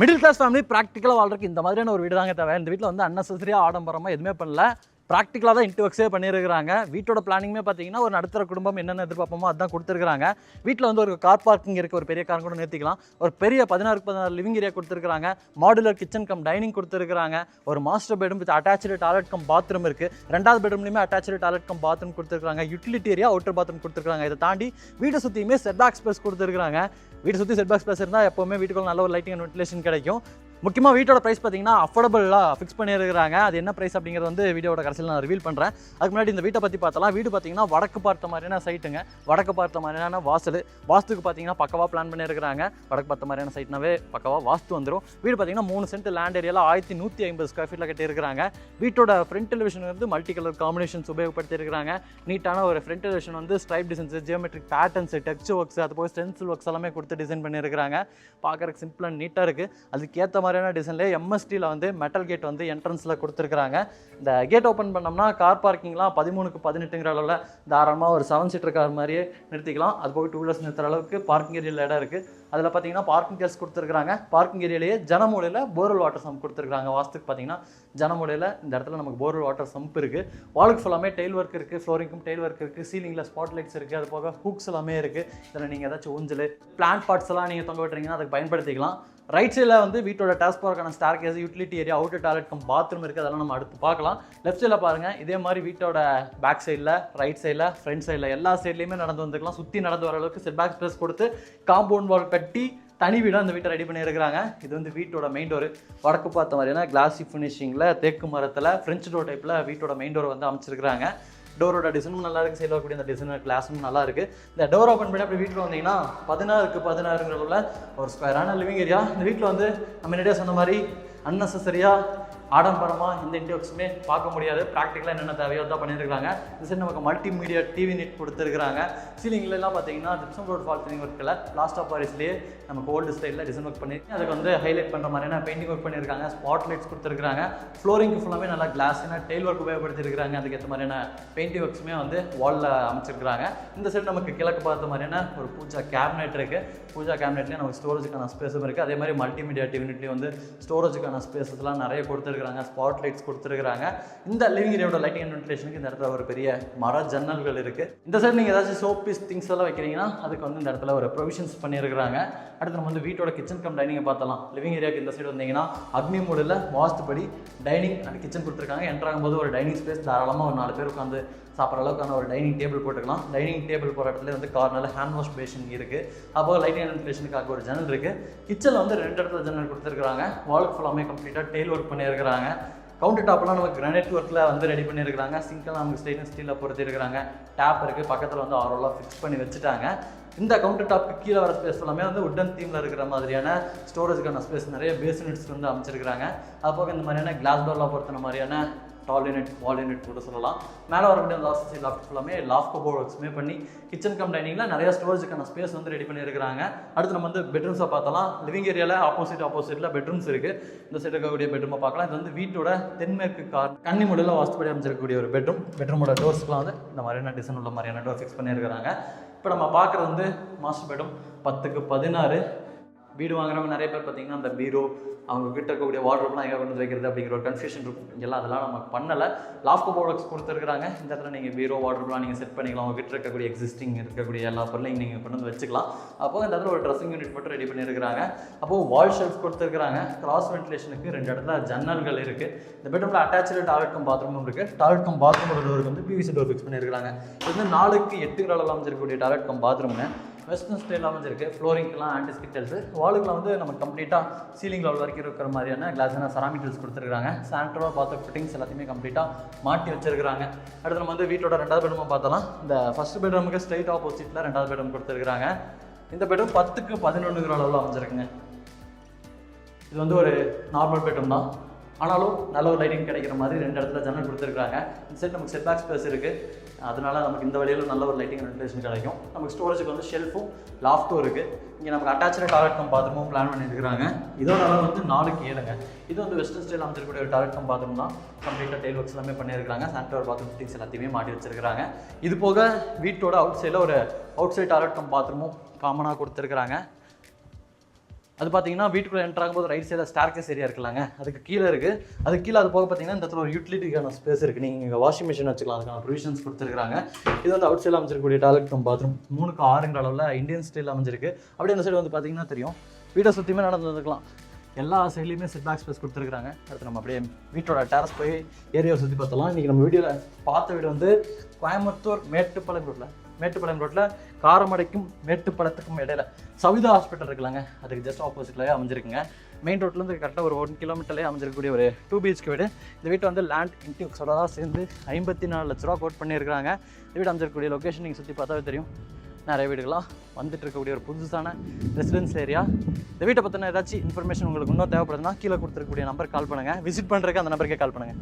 Middle class family ப்ராக்டிக்கலாக வாழ்றதுக்கு இந்த மாதிரியான ஒரு வீடு தாங்க தேவை. இந்த வீட்டில் வந்து அன்னெசரியாக ஆடம்பரமாக எதுவுமே பண்ணல, ப்ராக்டிக்கலாக தான் இன்ட்டு ஒர்க்ஸே பண்ணியிருக்கிறாங்க. வீட்டோட பிளானிங்குமே பார்த்தீங்கன்னா ஒரு நடுத்தர குடும்பம் என்னென்ன எதிர்பார்ப்போமோ அதுதான் கொடுத்துருக்காங்க. வீட்டில் வந்து ஒரு கார் பார்க்கிங் இருக்குது, ஒரு பெரிய கார் கூட நிறுத்திக்கலாம். ஒரு பெரிய 16 லிவிங் ஏரியா கொடுத்துருக்காங்க. மாடுலர் கிச்சன் கம் டைனிங் கொடுத்துருக்காங்க. ஒரு master bedroom with attach toilet cum bathroom இருக்குது. ரெண்டாவது பெட்ரூம்லையுமே அட்டாச்சு டாய்லெட் கம் பாத்ரூம் கொடுத்துருக்காங்க. யூட்டிலிட்டி ஏரியா அவுட்டர் பாத்ரூம் கொடுத்துருக்காங்க. இதை தாண்டி வீட்டை சுற்றியுமே செட்பேக் ஸ்பேஸ் கொடுத்துருக்காங்க. வீட்டை சுற்றி செட்பேக் ஸ்பேஸ் இருந்தால் எப்போவுமே வீட்டுக்குள்ள நல்ல ஒரு லைட்டிங் அண்ட் வென்டிலேஷன் கிடைக்கும். முக்கியமாக வீட்டோட ப்ரைஸ் பார்த்தீங்கன்னா அஃபோர்டபுளாக ஃபிக்ஸ் பண்ணியிருக்காங்க. அது என்ன ப்ரைஸ் அப்படிங்கிறது வந்து வீடியோட கடைசியில் நான் ரிவீல் பண்ணுறேன். அதுக்கு முன்னாடி இந்த வீட்டை பற்றி பார்த்தலாம். வீடு பார்த்தீங்கன்னா வடக்கு பார்த்த மாதிரியான சைட்டுங்க, வடக்கு பார்த்த மாதிரியான வாசல். வாஸ்துக்கு பார்த்தீங்கன்னா பக்கவாக பிளான் பண்ணியிருக்கிறாங்க. வடக்கு பார்த்த மாதிரியான சைட்னாவே பக்கவாக வாஸ்து வந்துடும். வீடு பார்த்தீங்கன்னா 3 சென்ட் லேண்ட் ஏரியாவில் 1150 ஸ்கொயர் ஃபீட்டில் கட்டியிருக்காங்க. வீட்டோட ஃப்ரண்ட் டெலிவிஷன் வந்து மல்டி கலர் காம்பினேஷன்ஸ் உபயோகப்படுத்தியிருக்காங்க. நீட்டான ஒரு ஃப்ரண்ட் டெலிவிஷன் வந்து stripe designs, geometric patterns, texture works, அது போய் ஸ்டென்சில் ஒர்க்ஸ் எல்லாமே கொடுத்து டிசைன் பண்ணியிருக்காங்க. பார்க்குறதுக்கு சிம்பிள் அண்ட் நீட்டாக இருக்குது. அதுக்கேற்ற மாதிரியான டிசைன்லேயே எம்எஸ்டியில் வந்து மெட்டல் கேட் வந்து என்ட்ரன்ஸில் கொடுத்துருக்காங்க. இந்த கேட் ஓப்பன் பண்ணோம்னா கார் பார்க்கிங்லாம் 13க்கு 18ங்கிற அளவில் தாராளமாக ஒரு 7 சீட்டர் கார் மாதிரியே நிறுத்திக்கலாம். அது போய் 2 வீலர்ஸ் நிறுத்துற அளவுக்கு பார்க்கிங் ஏரியாவில் இடம் இருக்குது. அதில் பார்த்தீங்கன்னா பார்க்கிங் கேர்ஸ் கொடுத்துருக்காங்க. பார்க்கிங் ஏரியாலேயே ஜனமூலையில் போர்வெல் வாட்டர் சம்ப் கொடுத்துருக்காங்க. வாஸ்துக்கு பார்த்தீங்கன்னா ஜனமூலையில் இந்த இடத்துல நமக்கு போர்வெல் வாட்டர் சம்ப் இருக்குது. வாலுக்கு ஃபுல்லாமே டெயில் ஒர்க் இருக்குது, ஃப்ளோரிங்கும் டெயில் ஒர்க் இருக்குது, சீலிங்கில் ஸ்பாட் லைட்ஸ் இருக்குது, அது போக ஹூக்ஸ் எல்லாமே இருக்குது. இதில் நீங்கள் ஏதாச்சும் ஊஞ்சல் பிளான்ட் பார்ட்ஸ் எல்லாம் நீங்கள் தொங்க விட்டுறீங்கன்னா அதுக்கு பயன்படுத்திக்கலாம். ரைட் சைடில் வந்து வீட்டோட டேஸ் போறதுக்கான staircase, utility area, outer toilet cum bathroom இருக்குது. அதெல்லாம் நம்ம அடுத்து பார்க்கலாம். லெஃப்ட் சைடில் பாருங்கள், இதே மாதிரி வீட்டோட பேக் சைடில், ரைட் சைடில், ஃப்ரண்ட் சைடில் எல்லா சைட்லையுமே நடந்து வந்துக்கலாம். சுற்றி நடந்து வர அளவுக்கு செட் பேக் ஸ்பேஸ் கொடுத்து காம்பவுண்ட் வால் கட்டி தனி வீடாக இந்த வீட்டை ரெடி பண்ணியிருக்கிறாங்க. இது வந்து வீட்டோட மெயின் டோர். வடக்கு பார்த்த மாதிரியான கிளாசி ஃபினிஷிங்கில் தேக்கு மரத்தில் ஃப்ரெஞ்ச் டோர் டைப்பில் வீட்டோட மெயின் டோர் வந்து அமைச்சிருக்கிறாங்க. டோரோட டிசைனும் நல்லா இருக்குது, சைடில் வரக்கூடிய அந்த டிசைன் கிளாஸும் நல்லா இருக்குது. இந்த டோர் ஓப்பன் பண்ணி அப்படி வீட்டில் வந்தீங்கன்னா 16க்கு 16ங்கிறதுல ஒரு ஸ்கொயரான லிவிங் ஏரியா. இந்த வீட்டில் வந்து நம்ம முன்னாடியே சொன்ன மாதிரி அன்னெசரியாக ஆடம்பரமாக இந்த இன்டர்வியூஸுமே பார்க்க முடியாது. ப்ராக்டிக்கலாக என்னென்ன தேவையோ தான் பண்ணியிருக்காங்க. இந்த சைடு நமக்கு மல்டிமீடியா டிவி நெட் கொடுத்துருக்காங்க. சீலிங்லாம் பார்த்தீங்கன்னா ஜிப்சம் போர்ட் ஃபால் சீலிங் ஒர்க்கில் பிளாஸ்ட் ஆஃப் பாரிஸ்லேயே நமக்கு ஓல்டு ஸ்டைலில் டிசைன் ஒர்க் பண்ணி அதுக்கு வந்து ஹைலைட் பண்ணுற மாதிரியான பெயிண்டிங் ஒர்க் பண்ணியிருக்காங்க. ஸ்பாட் லைட்ஸ் கொடுத்துருக்காங்க. ஃப்ளோரிங்க்கு ஃபுல்லாமே நல்லா கிளாஸ்னா டெயில் ஒர்க் உபயோகப்படுத்திருக்காங்க. அதுக்கேற்ற மாதிரியான பெயிண்டிங் ஒர்க்ஸுமே வந்து வாலில் அமைச்சிருக்காங்க. இந்த சைடு நமக்கு கிழக்கு பார்த்த மாதிரியான ஒரு பூஜா கேபினெட் இருக்குது. பூஜா கேபினெட்லேயே நமக்கு ஸ்டோரேஜுக்கான ஸ்பேஸும் இருக்குது. அதே மாதிரி மல்டிமீடியா டிவி நெட்லேயும் வந்து ஸ்டோரேஜுக்கான ஸ்பேஸஸ்லாம் நிறைய கொடுத்துருக்காங்க. ஸ்பாட் லைட்ஸ் கொடுத்துருக்காங்க. இந்த லிவிங் ஏரியாவோட லைட்டிங் அண்ட் வென்டிலேஷனுக்கு இந்த இடத்துல ஒரு பெரிய மர ஜன்னல்கள் இருக்குது. இந்த சைடு நீங்கள் ஏதாச்சும் சோப் பீஸ் திங்ஸ் எல்லாம் வைக்கிறீங்கன்னா அதுக்கு வந்து இந்த இடத்துல ஒரு ப்ரொவிஷன்ஸ் பண்ணியிருக்காங்க. அடுத்து நம்ம வந்து வீட்டோட கிச்சன் கம் டைனிங்கை பார்த்தலாம். லிவிங் ஏரியாவுக்கு இந்த சைடு வந்தீங்கன்னா அக்னி மூடில் வாஸ்துபடி டைனிங் அண்ட் கிச்சன் கொடுத்துருக்காங்க. என்ட்ராகும் போது ஒரு டைனிங் ஸ்பேஸ் தாராளமாக ஒரு 4 பேர் உட்காந்து சாப்பிட்ற அளவுக்கான ஒரு டைனிங் டேபிள் போட்டுக்கலாம். டைனிங் டேபிள் போகிற இடத்துல வந்து கார்னரில் ஹேண்ட் வாஷ் பேஷன் இருக்குது. அப்போ லைட்டிங் அண்ட் வென்டிலேஷனுக்காக ஒரு ஜன்னல் இருக்குது. கிச்சனில் வந்து 2 இடத்துல ஜன்னல் கொடுத்துருக்காங்க. வாலுக்கு ஃபுல்லாமே கம்ப்ளீட்டாக டெயில் ஒர்க் பண்ணியிருக்கிறாங்க. கவுண்டர் டாப்லாம் நமக்கு கிரானைட் ஒர்க்கில் வந்து ரெடி பண்ணியிருக்காங்க. சிங்க்கெல்லாம் நமக்கு ஸ்டெயின்லெஸ் ஸ்டீலில் பொறுத்திருக்கிறாங்க. டேப் இருக்குது, பக்கத்தில் வந்து ஆரோலாம் ஃபிக்ஸ் பண்ணி வச்சுட்டாங்க. இந்த கவுண்டர் டாப்க்கு கீழே வர ஸ்பேஸ் எல்லாமே வந்து உட்டன் தீமில் இருக்கிற மாதிரியான ஸ்டோரேஜுக்கான ஸ்பேஸ் நிறைய பேசினட்ஸ் வந்து அமைச்சிருக்கிறாங்க. அது போக இந்த மாதிரியான கிளாஸ் டோர்லாம் பொறுத்தின மாதிரியான டால் யூனிட், வால் யூனிட் கூட சொல்லலாம். மேலே வரக்கூடிய லாஸ்ட் சைட் லாஃப்ட் ஃபுல்லாமே லாஃப்ட் கபோர்ட் ஒர்க்ஸுமே பண்ணி கிச்சன் கம் டைனிங்கில் நிறைய ஸ்டோரேஜுக்கான ஸ்பேஸ் வந்து ரெடி பண்ணியிருக்காங்க. அடுத்து நம்ம வந்து பெட்ரூம்ஸை பார்த்தலாம். லிவிங் ஏரியாவில் ஆப்போசிட்டில் பெட்ரூம்ஸ் இருக்குது. இந்த சைடு இருக்கக்கூடிய பெட்ரூமை பார்க்கலாம். இது வந்து வீட்டோட தென்மேற்கு கன்னி முடியல வாஸ்துபடி அமைச்சிருக்கக்கூடிய ஒரு பெட்ரூமோட டோர்ஸ்க்குலாம் வந்து இந்த மாதிரியான டிசைன் உள்ள மாதிரியான டோர் ஃபிக்ஸ் பண்ணியிருக்கிறாங்க. இப்போ நம்ம பார்க்குறது வந்து மாஸ்டர் பெட்ரூம் 10க்கு 16. வீடு வாங்குறவங்க நிறைய பேர் பார்த்தீங்கன்னா அந்த பீரோ அவங்க கிட்ட இருக்கக்கூடிய வார்ட்ரோப்லாம் எங்கே கொண்டு வைக்கிறது அப்படிங்கிற ஒரு கன்ஃபியூஷன் இருக்கும். இங்கெல்லாம் அதெல்லாம் நம்ம பண்ணலை. லாஃப்ட் ப்ராடக்ட்ஸ் கொடுத்துருக்காங்க. இந்த இடத்துல நீங்கள் பீரோ வார்ட்ரோப்லாம் நீங்கள் செட் பண்ணிக்கலாம். அவங்க கிட்ட இருக்கக்கூடிய எக்ஸிஸ்டிங் இருக்கக்கூடிய எல்லா பொருளையும் நீங்கள் கொண்டு வந்து வச்சுக்கலாம். அப்போது இந்த இடத்துல ஒரு ட்ரெஸ்ஸிங் யூனிட் மட்டும் ரெடி பண்ணியிருக்காங்க. அப்போது வால் ஷெல்ஃப் கொடுத்துருக்காங்க. கிராஸ் வென்டிலேஷனுக்கு 2 இடத்துல ஜன்னல்கள் இருக்குது. இந்த பெட்ரூமில் அட்டாச்சு டாய்லெட் கம் பாத்ரூமும் இருக்குது. டாய்லெட் கம் பாத்ரூமோட டோருக்கு வந்து பிவிசி டோர் ஃபிக்ஸ் பண்ணியிருக்காங்க. இது வந்து 4க்கு 8 அளவில் அமைச்சிருக்கக்கூடிய டாய்லெட் கம் பாத்ரூம்னு வெஸ்டர்ன் ஸ்டைல் அமைஞ்சிருக்கு. ஃப்ளோரிங்க்கெலாம் ஆன்டிஸ்கிட்டல்ஸு, வாலுக்குலாம் வந்து நம்ம கம்ப்ளீட்டாக சீலிங் லெவல் வரைக்கும் இருக்கிற மாதிரியான கிளாஸான செராமிக் கொடுத்துருக்காங்க. சாண்ட்ரோ பார்த்த ஃபிட்டிங்ஸ் எல்லாத்தையுமே கம்ப்ளீட்டாக மாட்டி வச்சிருக்காங்க. அடுத்து நம்ம வந்து வீட்டோட 2வது பெட்ரூமை பார்த்தலாம். இந்த ஃபர்ஸ்ட் பெட்ரூமுக்கு ஸ்ட்ரைட் ஆப்போசிட்டில் 2வது பெட்ரூம் கொடுத்துருக்காங்க. இந்த பெட்ரூம் 10க்கு 11ங்கிற அளவில் அமைஞ்சிருக்குங்க. இது வந்து ஒரு நார்மல் பெட்ரூம் தான், ஆனாலும் நல்ல ஒரு லைட்டிங் கிடைக்கிற மாதிரி 2 இடத்துல ஜன்னல் கொடுத்துருக்காங்க. இந்த சைட் நமக்கு செட் பேக் ஸ்பேஸ் இருக்குது. அதனால நமக்கு இந்த வழியில் நல்ல ஒரு லைட்டிங் வென்டிலேஷன் கிடைக்கும். நமக்கு ஸ்டோரேஜுக்கு வந்து ஷெல்ஃபும் லாஃப்ட்டும் இருக்குது. இங்கே நமக்கு அட்டாச்சு டாய்லெட் கம் பாத்ரூமும் பிளான் பண்ணியிருக்காங்க. இதோட அளவு வந்து 4க்கு 7ங்க. இது வந்து வெஸ்டர்ன் ஸ்டைல் அமைச்சிருக்கக்கூடிய ஒரு டாய்லெட் கம் பாத்ரூம் தான். கம்ப்ளீட்டாக டெயில் ஒர்க்ஸ் எல்லாமே பண்ணியிருக்காங்க. சானிட்டரி பாத்ரூம் ஃபிட்டிங்ஸ் எல்லாத்தையுமே மாட்டி வச்சிருக்காங்க. இது போக வீட்டோட அவுட் சைடில் ஒரு அவுட் சைட் டாய்லெட் கம் பாத்ரூமும் காமனாக கொடுத்துருக்காங்க. அது பார்த்தீங்கன்னா வீட்டுக்குள்ளே என்ட்ரு ஆகும்போது ரைட் சைடில் ஸ்டார்கேஸ் ஏரியா இருக்குல்லாங்க, அதுக்கு கீழே இருக்குது. அதுக்கு கீழே அது போக பார்த்தீங்கன்னா இந்த இடத்துல ஒரு யூட்டிலிட்டிக்கான ஸ்பேஸ் இருக்குது. நீங்கள் இங்கே வாஷிங் மிஷின் வச்சுக்கலாம், அதுக்கான ப்ரொவிஷன்ஸ் கொடுத்துருக்காங்க. இது வந்து அவுட் சைடில் அமைஞ்சிருக்கக்கூடிய டாய்லெட் கம் பாத்ரூம் 3க்கு 6ங்கிற அளவில் இந்தியன் ஸ்டைலில் அமைஞ்சிருக்கு. அப்படியே அந்த சைடு வந்து பார்த்தீங்கன்னா தெரியும், வீட்டை சுற்றியுமே நடந்து வந்துக்கலாம். எல்லா சைட்லையுமே செட் பேக் ஸ்பேஸ் கொடுத்துருக்காங்க. அடுத்து நம்ம அப்படியே வீட்டோட டெரஸ் போய் ஏரியாவை சுற்றி பார்த்தலாம். இன்றைக்கி நம்ம வீடியோவில் பார்த்த வீடு வந்து கோயம்புத்தூர் மேட்டுப்பாளையம் ரோட்டில் காரமடைக்கும் மேட்டுப்பாளையத்துக்கும் இடையில சவிதா ஹாஸ்பிட்டல் இருக்குல்லங்க, அதுக்கு ஜஸ்ட் ஆப்போசிட்லேயே அமைஞ்சிருக்குங்க. மெயின் ரோட்லேருந்து கரெக்டாக ஒரு 1 கிலோமீட்டர்லேயே அமைஞ்சிருக்கக்கூடிய ஒரு 2 BHK வீடு. இந்த வீட்டை வந்து லேண்ட் இன்டியூக்ஸோட தான் சேர்ந்து 54 லட்ச ரூபா கோட் பண்ணியிருக்காங்க. இந்த வீடு அமைஞ்சிருக்கக்கூடிய லொக்கேஷன் நீங்கள் சுற்றி பார்த்தாவே தெரியும். நிறைய வீடுகளாக வந்துட்டு இருக்கக்கூடிய ஒரு புதுசான ரெசிடென்ஸ் ஏரியா. இந்த வீட்டை பற்றின ஏதாச்சும் இன்ஃபர்மேஷன் உங்களுக்கு இன்னும் தேவைப்படுதுன்னா கீழே கொடுத்துருக்கக்கூடிய நம்பர் கால் பண்ணுங்கள். விசிட் பண்ணுறதுக்கு அந்த நம்பருக்கே கால் பண்ணுங்கள்.